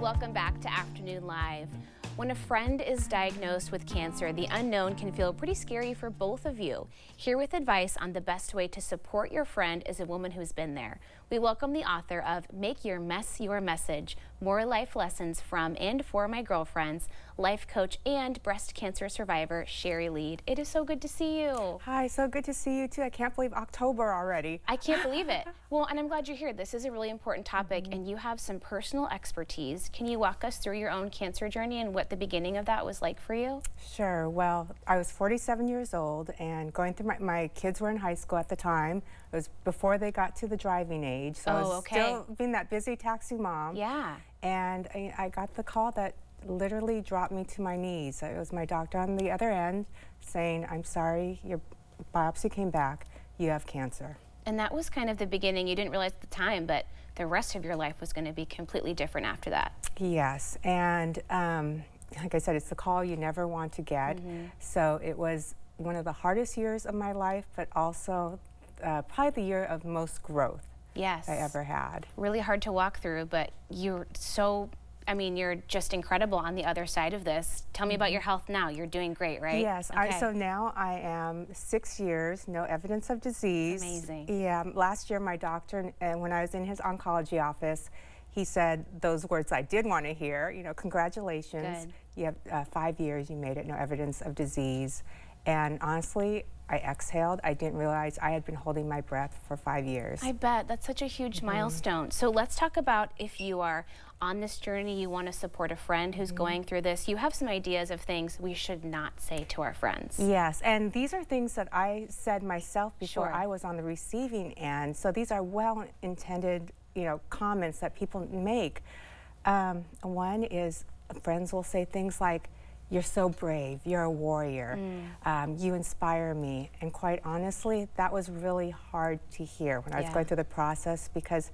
Welcome back to Afternoon Live. When a friend is diagnosed with cancer, the unknown can feel pretty scary for both of you. Here with advice on the best way to support your friend is a woman who's been there. We welcome the author of Make Your Mess Your Message, More Life Lessons from and for My Girlfriends, life coach and breast cancer survivor, Shari Leid. It is so good to see you. Hi, so good to see you too. I can't believe October already. I can't believe it. Well, and I'm glad you're here. This is a really important topic, and you have some personal expertise. Can you walk us through your own cancer journey and what the beginning of that was like for you? Sure. Well, I was 47 years old and going through my kids were in high school at the time. It was before they got to the driving age, so I was still being that busy taxi mom. Yeah. And I got the call that literally dropped me to my knees. It was my doctor on the other end saying, "I'm sorry, your biopsy came back, you have cancer." And that was kind of the beginning. You didn't realize at the time, but the rest of your life was going to be completely different after that. Yes, and like I said, it's the call you never want to get. So it was one of the hardest years of my life, but also probably the year of most growth I ever had. Really hard to walk through, but you're so, I mean, you're just incredible on the other side of this. Tell me about your health now. You're doing great, right? Yes, so now I am 6 years, no evidence of disease. Amazing. Yeah, last year my doctor, when I was in his oncology office, he said those words I did want to hear, you know, congratulations. Good. You have 5 years, you made it, no evidence of disease. And honestly, I exhaled. I didn't realize I had been holding my breath for 5 years. I bet. That's such a huge milestone. So let's talk about if you are on this journey, you want to support a friend who's going through this. You have some ideas of things we should not say to our friends. Yes, and these are things that I said myself before I was on the receiving end. So these are well-intended, you know, comments that people make. One is friends will say things like, "You're so brave, you're a warrior, you inspire me." And quite honestly, that was really hard to hear when I was going through the process, because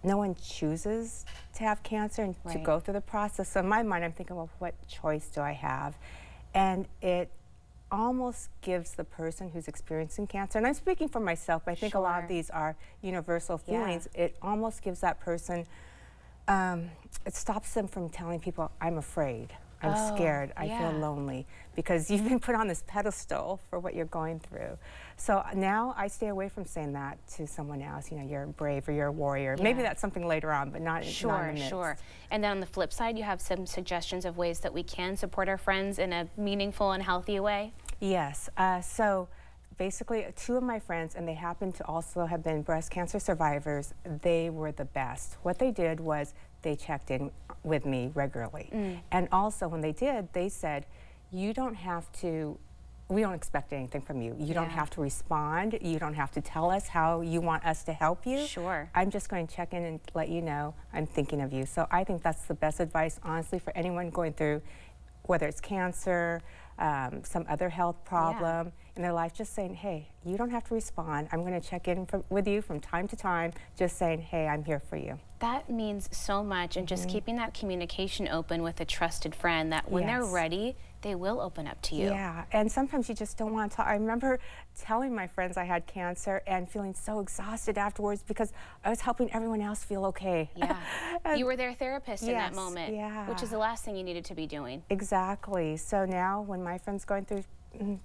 no one chooses to have cancer and to go through the process. So in my mind, I'm thinking, well, what choice do I have? And it almost gives the person who's experiencing cancer, and I'm speaking for myself, but I think a lot of these are universal feelings. It almost gives that person, it stops them from telling people, "I'm afraid. I'm scared, I feel lonely," because you've been put on this pedestal for what you're going through. So now I stay away from saying that to someone else, you know, "You're brave," or "You're a warrior." Maybe that's something later on, but not in the midst. Sure. And then on the flip side, you have some suggestions of ways that we can support our friends in a meaningful and healthy way? Yes, so basically 2 of my friends, and they happen to also have been breast cancer survivors, they were the best. What they did was they checked in with me regularly. And also when they did, they said, "You don't have to, we don't expect anything from you. You don't have to respond. You don't have to tell us how you want us to help you. Sure. I'm just going to check in and let you know I'm thinking of you." So I think that's the best advice, honestly, for anyone going through, whether it's cancer, some other health problem in their life, just saying, "Hey, you don't have to respond. I'm going to check in with you from time to time, just saying, hey, I'm here for you." That means so much, and just keeping that communication open with a trusted friend that when they're ready, they will open up to you. Yeah, and sometimes you just don't want to talk. I remember telling my friends I had cancer and feeling so exhausted afterwards because I was helping everyone else feel okay. Yeah, you were their therapist in that moment, which is the last thing you needed to be doing. Exactly. So now when my friend's going through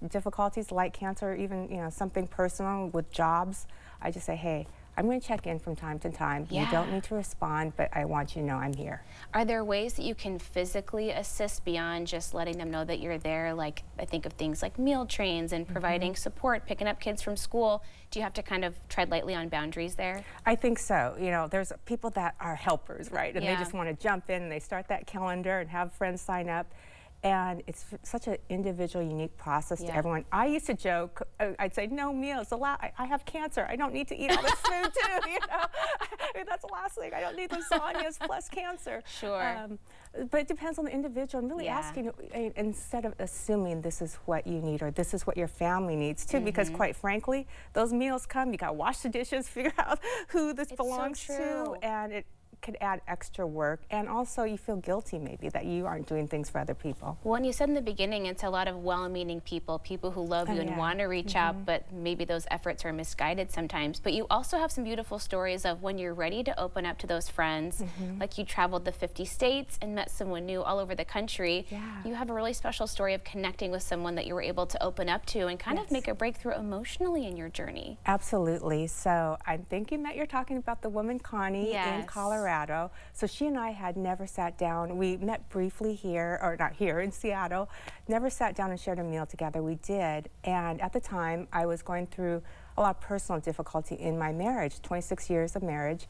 difficulties like cancer, or even, you know, something personal with jobs, I just say, "Hey, I'm going to check in from time to time. You don't need to respond, but I want you to know I'm here." Are there ways that you can physically assist beyond just letting them know that you're there? Like, I think of things like meal trains and providing support, picking up kids from school. Do you have to kind of tread lightly on boundaries there? I think so. You know, there's people that are helpers, right? And they just want to jump in and they start that calendar and have friends sign up. And it's such an individual, unique process to everyone. I used to joke, I'd say, "No meals allowed. I have cancer. I don't need to eat all this food too." You know, I mean, that's the last thing. I don't need lasagnas plus cancer. Sure. But it depends on the individual, and really asking, instead of assuming this is what you need or this is what your family needs too, because quite frankly, those meals come, you got to wash the dishes, figure out who this belongs to, and it could add extra work, and also you feel guilty maybe that you aren't doing things for other people. Well, and you said in the beginning it's a lot of well-meaning people who love you and want to reach out, but maybe those efforts are misguided sometimes. But you also have some beautiful stories of when you're ready to open up to those friends, like you traveled the 50 states and met someone new all over the country. You have a really special story of connecting with someone that you were able to open up to and kind of make a breakthrough emotionally in your journey. Absolutely. So I'm thinking that you're talking about the woman Connie in Colorado. So she and I had never sat down. We met briefly here, or not here, in Seattle. Never sat down and shared a meal together. We did. And at the time, I was going through a lot of personal difficulty in my marriage, 26 years of marriage.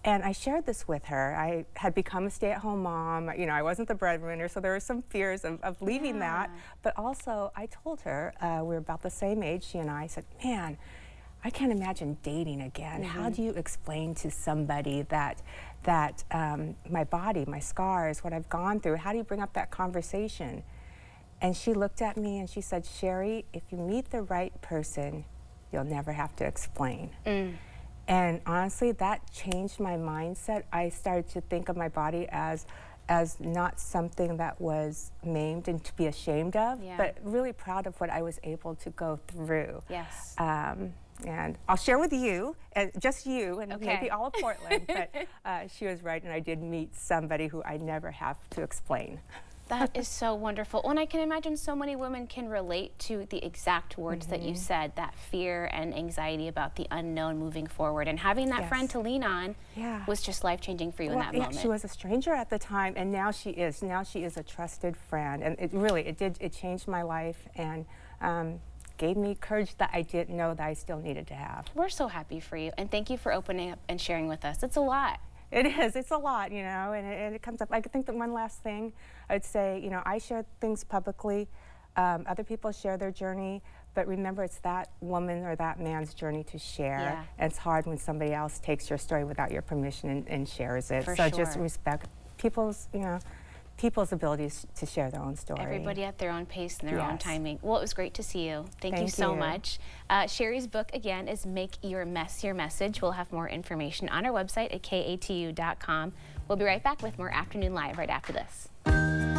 And I shared this with her. I had become a stay-at-home mom. You know, I wasn't the breadwinner, so there were some fears of leaving that. But also, I told her, we were about the same age, she and I said, man, I can't imagine dating again. How do you explain to somebody that my body, my scars, what I've gone through, how do you bring up that conversation? And she looked at me and she said, Shari, if you meet the right person, you'll never have to explain. And honestly, that changed my mindset. I started to think of my body as not something that was maimed and to be ashamed of, but really proud of what I was able to go through. And I'll share with you, just you, and maybe all of Portland, but she was right, and I did meet somebody who I never have to explain. That is so wonderful. And I can imagine so many women can relate to the exact words that you said, that fear and anxiety about the unknown moving forward. And having that friend to lean on was just life-changing for you in that moment. She was a stranger at the time, and now she is. Now she is a trusted friend. And it changed my life and gave me courage that I didn't know that I still needed to have. We're so happy for you, and thank you for opening up and sharing with us. It's a lot. It is. It's a lot, you know, and it comes up. I think that one last thing I'd say, you know, I share things publicly. Other people share their journey, but remember, it's that woman or that man's journey to share. And it's hard when somebody else takes your story without your permission and shares it. So just respect people's, you know, people's abilities to share their own story. Everybody at their own pace and their own timing. Well, it was great to see you. Thank you so much. Shari's book, again, is Make Your Mess Your Message. We'll have more information on our website at katu.com. We'll be right back with more Afternoon Live right after this.